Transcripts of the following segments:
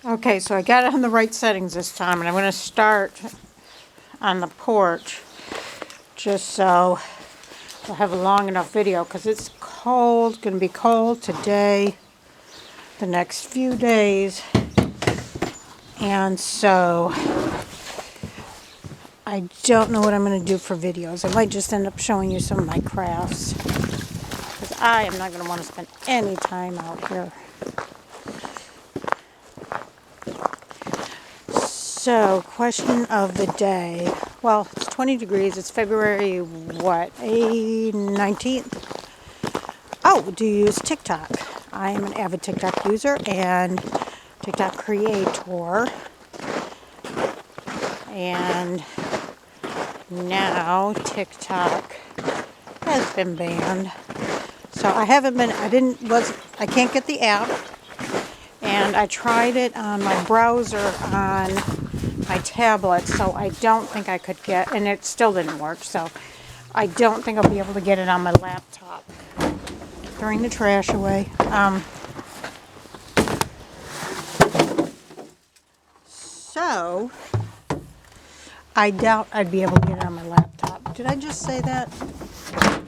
Okay, so I got it on the right settings this time, and I'm going to start on the porch just so I'll have a long enough video because it's cold, going to be cold today, the next few days, and so I don't know what I'm going to do for videos. I might just end up showing you some of my crafts because I am not going to want to spend any time out here. So, question of the day. Well, it's 20 degrees. It's February, what, 19th? Oh, do you use TikTok? I am an avid TikTok user and TikTok creator. And now TikTok has been banned. So I can't get the app. And I tried it on my browser on my tablet, so I don't think I could get, and it still didn't work, so I don't think I'll be able to get it on my laptop. Throwing the trash away. So, I doubt I'd be able to get it on my laptop. Did I just say that?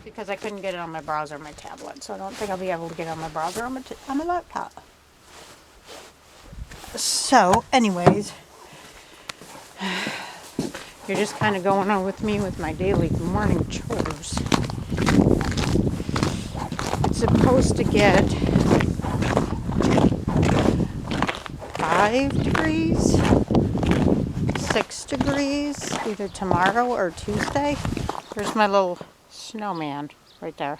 Because I couldn't get it on my browser or my tablet, so I don't think I'll be able to get it on my browser or on my laptop. So, anyways, you're just kind of going on with me with my daily morning chores. It's supposed to get 5 degrees, 6 degrees, either tomorrow or Tuesday. There's my little snowman right there.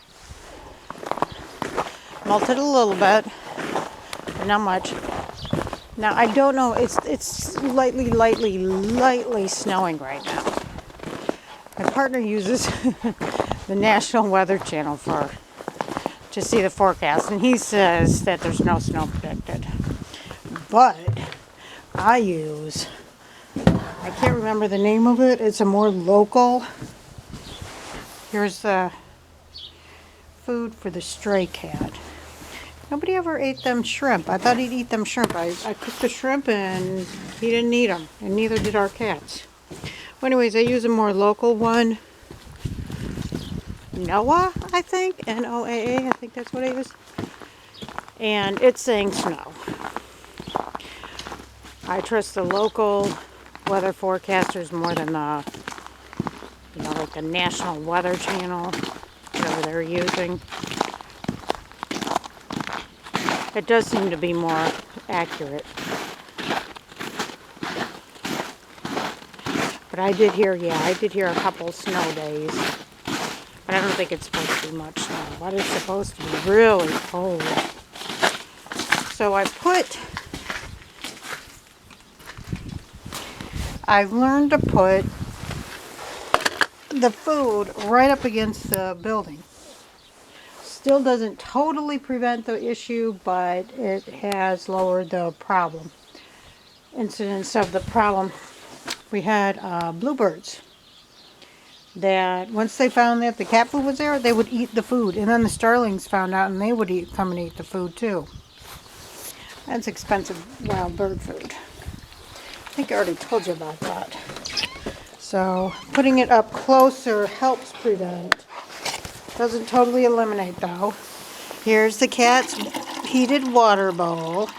Melted a little bit, but not much. Now, I don't know, it's lightly snowing right now. My partner uses the National Weather Channel to see the forecast, and he says that there's no snow predicted. But I can't remember the name of it, it's a more local. Here's the food for the stray cat. Nobody ever ate them shrimp. I thought he'd eat them shrimp. I cooked the shrimp and he didn't eat them. And neither did our cats. Well, anyways, I use a more local one. Noah, I think. Noaa, I think that's what it is. And it's saying snow. I trust the local weather forecasters more than like the National Weather Channel, whatever they're using. It does seem to be more accurate. But I did hear a couple snow days. But I don't think it's supposed to be much snow. But it's supposed to be really cold. So I've learned to put the food right up against the building. Still doesn't totally prevent the issue, but it has lowered the incidence of the problem. We had bluebirds that once they found that the cat food was there, they would eat the food. And then the starlings found out and they would come and eat the food too. That's expensive wild bird food. I think I already told you about that. So putting it up closer helps prevent. Doesn't totally eliminate though. Here's the cat's heated water bowl. I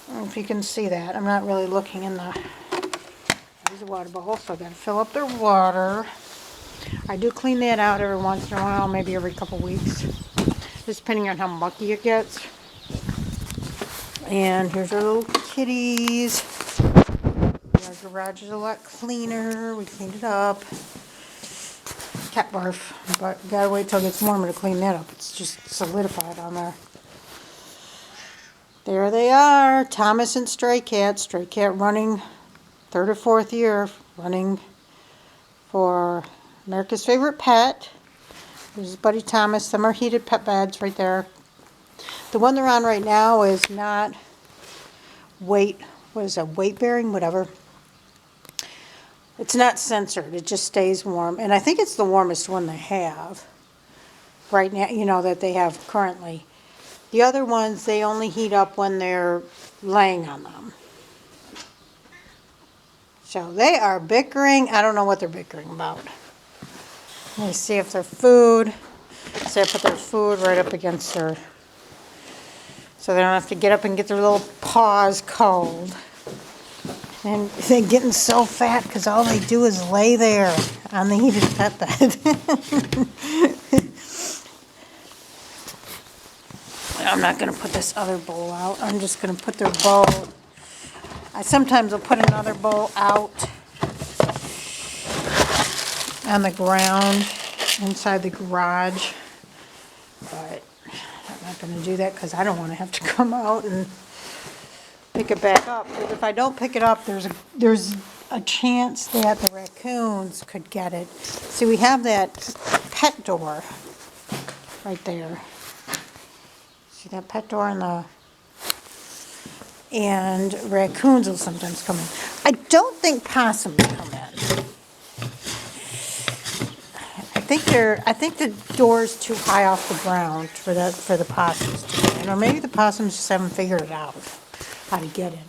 don't know if you can see that. I'm not really looking in there's a water bowl, so I gotta fill up their water. I do clean that out every once in a while, maybe every couple weeks. Just depending on how mucky it gets. And here's our little kitties. Our garage is a lot cleaner. We cleaned it up. Cat barf, but gotta wait till it gets warmer to clean that up. It's just solidified on there. There they are, Thomas and Stray Cat. Stray Cat running 3rd or 4th year, running for America's Favorite Pet. There's his buddy Thomas. Some are heated pet beds right there. The one they're on right now is not weight bearing, whatever. It's not censored. It just stays warm. And I think it's the warmest one they have right now, that they have currently. The other ones, they only heat up when they're laying on them. So they are bickering. I don't know what they're bickering about. Let me see if their food. So I put their food right up against their, so they don't have to get up and get their little paws cold. And they're getting so fat because all they do is lay there on the heated pet bed. I'm not going to put this other bowl out. I'm just going to put their bowl. I sometimes will put another bowl out on the ground inside the garage. But I'm not going to do that because I don't want to have to come out and pick it back up. Because if I don't pick it up, there's a chance that the raccoons could get it. See, we have that pet door right there. See that pet door and raccoons will sometimes come in. I don't think possums come in. I think the door's too high off the ground for the possums to get in. Or maybe the possums just haven't figured it out how to get in.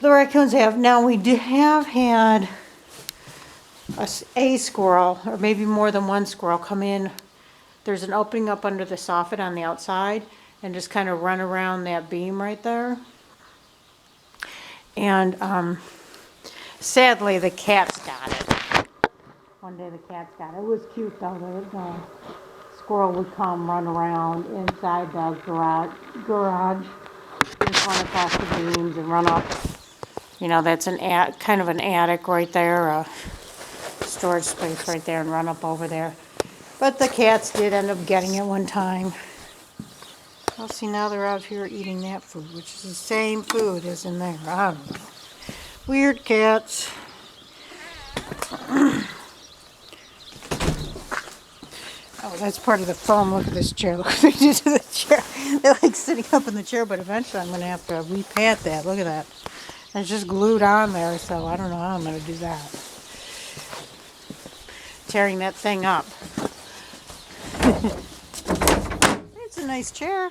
The raccoons have. Now we have had a squirrel, or maybe more than one squirrel, come in. There's an opening up under the soffit on the outside and just kind of run around that beam right there. And sadly, the cats got it. One day the cats got it. It was cute though. The squirrel would come run around inside the garage, just run across the beams and run up. You know, that's kind of an attic right there, a storage space right there, and run up over there. But the cats did end up getting it one time. Well, see, now they're out here eating that food, which is the same food as in there. I don't know. Weird cats. Oh, that's part of the foam. Look at this chair. Look what they did to the chair. They're like sitting up in the chair, but eventually I'm going to have to repat that. Look at that. And it's just glued on there, so I don't know how I'm going to do that. Tearing that thing up. It's a nice chair.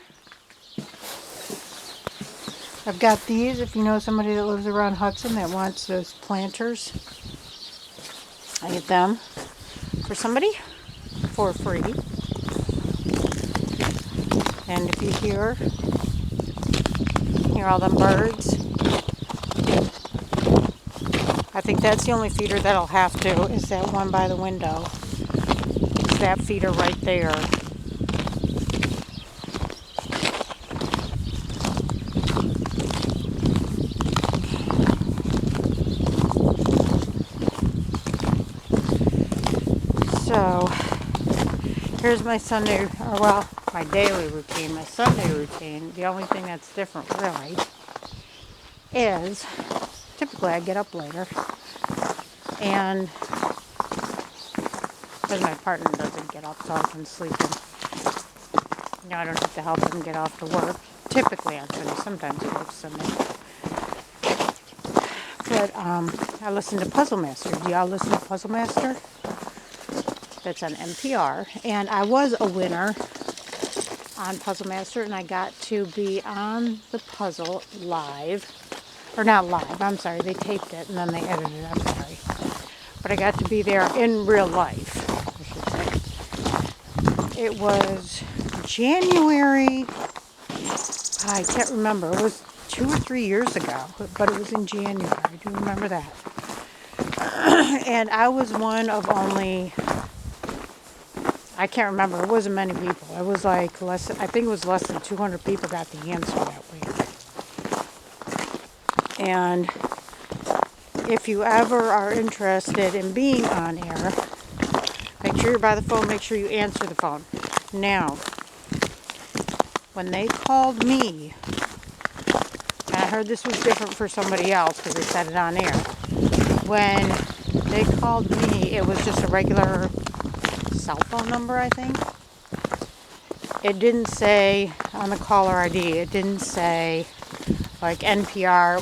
I've got these, if you know somebody that lives around Hudson that wants those planters. I get them for somebody for free. And if you hear all them birds, I think that's the only feeder that I'll have to, is that one by the window. It's that feeder right there. So, here's my Sunday, my daily routine. My Sunday routine, the only thing that's different really is, typically I get up later, and because my partner doesn't get up so I can sleep in. You know, I don't have to help him get off to work. Typically on Sunday, sometimes he works Sunday. But I listen to Puzzle Master. Do y'all listen to Puzzle Master? That's on NPR. And I was a winner on Puzzle Master, and I got to be on the puzzle live. Or not live, I'm sorry. They taped it and then they edited it. I'm sorry. But I got to be there in real life, I should say. It was January. I can't remember. It was 2 or 3 years ago, but it was in January. I do remember that. And I was one of only, I can't remember. It wasn't many people. It was like I think it was less than 200 people got the answer that week. And if you ever are interested in being on air, make sure you're by the phone. Make sure you answer the phone. Now, when they called me, and I heard this was different for somebody else because they said it on air. When they called me, it was just a regular cell phone number, I think. It didn't say on the caller ID. It didn't say like NPR.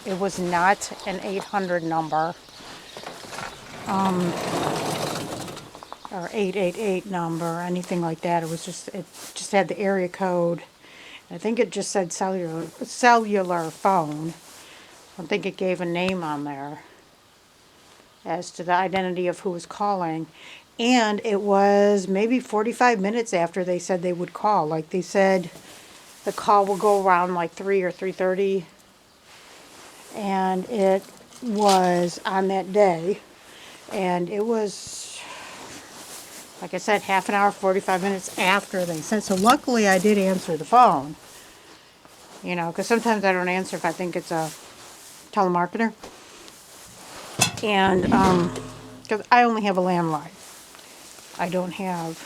It was not an 800 number. or 888 number or anything like that. It just had the area code. I think it just said cellular phone. I don't think it gave a name on there as to the identity of who was calling. And it was maybe 45 minutes after they said they would call. Like they said the call will go around like 3 or 3:30. And it was on that day. And it was, like I said, half an hour, 45 minutes after they said. So luckily I did answer the phone. You know, because sometimes I don't answer if I think it's a telemarketer. And because I only have a landline. I don't have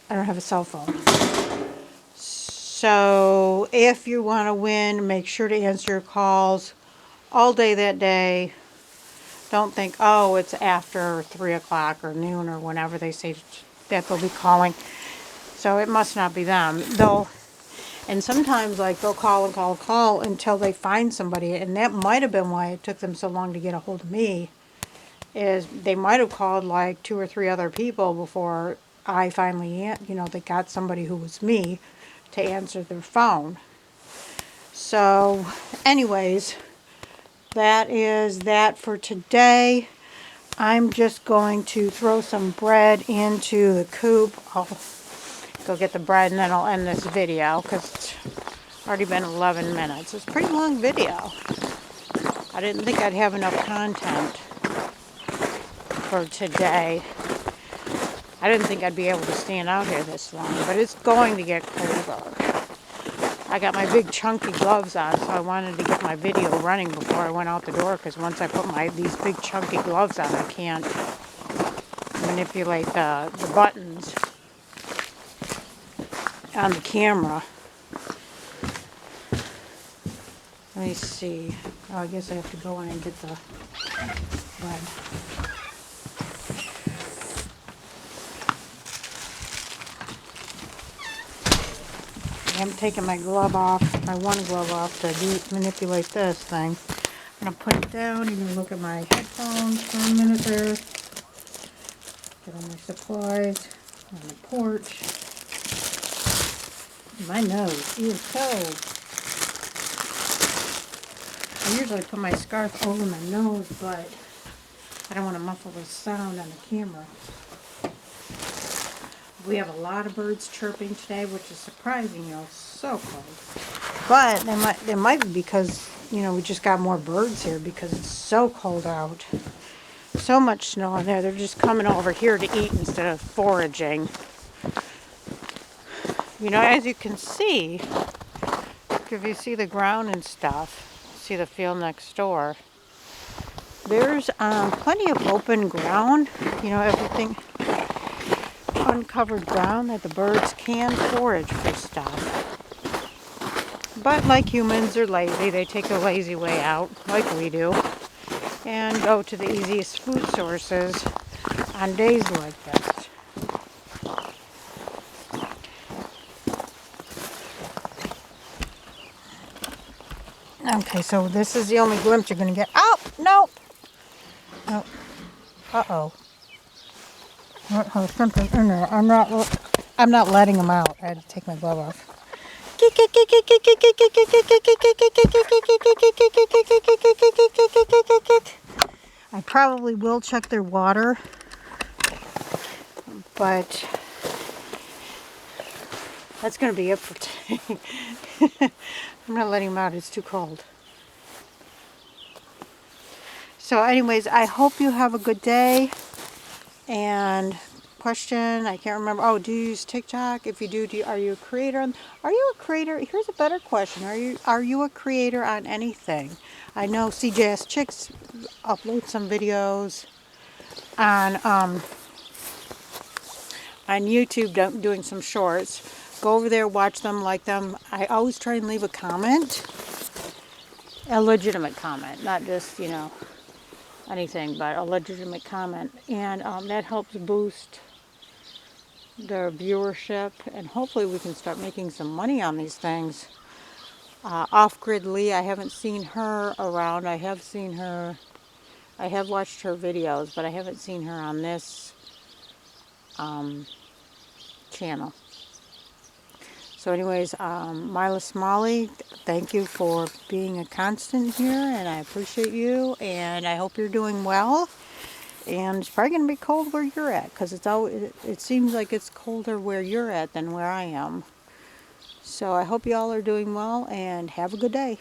a cell phone. So if you want to win, make sure to answer your calls all day that day. Don't think, oh, it's after 3 o'clock or noon or whenever they say that they'll be calling. So it must not be them. And sometimes like they'll call and call and call until they find somebody. And that might have been why it took them so long to get a hold of me. Is they might have called like 2 or 3 other people before I finally, they got somebody who was me to answer their phone. So anyways, that is that for today. I'm just going to throw some bread into the coop. I'll go get the bread and then I'll end this video because it's already been 11 minutes. It's a pretty long video. I didn't think I'd have enough content for today. I didn't think I'd be able to stand out here this long, but it's going to get colder. I got my big chunky gloves on, so I wanted to get my video running before I went out the door, because once I put these big chunky gloves on, I can't manipulate the buttons on the camera. Let me see. Oh, I guess I have to go in and get the bread. I haven't taken my glove off, my one glove off to manipulate this thing. I'm going to put it down. You can look at my headphones for a minute there. Get all my supplies on the porch. My nose is cold. I usually put my scarf over my nose, but I don't want to muffle the sound on the camera. We have a lot of birds chirping today, which is surprising, it's so cold. But they might be because, we just got more birds here because it's so cold out. So much snow in there. They're just coming over here to eat instead of foraging. As you can see, if you see the ground and stuff, see the field next door, there's plenty of open ground, everything uncovered ground that the birds can forage for stuff. But like humans, they're lazy. They take the lazy way out, like we do, and go to the easiest food sources on days like this. Okay, so this is the only glimpse you're going to get. Oh, no! Oh, uh-oh. Something in there. I'm not letting them out. I had to take my glove off. I probably will check their water, but that's going to be it for today. I'm not letting them out. It's too cold. So anyways, I hope you have a good day. And question, I can't remember. Oh, do you use TikTok? If you do, are you a creator? Are you a creator? Here's a better question. Are you a creator on anything? I know CJS Chicks uploads some videos on YouTube doing some shorts. Go over there, watch them, like them. I always try and leave a comment. A legitimate comment, not just, anything, but a legitimate comment. And that helps boost their viewership. And hopefully we can start making some money on these things. Off-Grid Lee, I haven't seen her around. I I have watched her videos, but I haven't seen her on this channel. So anyways, Mila Smalley, thank you for being a constant here, and I appreciate you, and I hope you're doing well. And it's probably going to be cold where you're at, because it seems like it's colder where you're at than where I am. So I hope you all are doing well, and have a good day.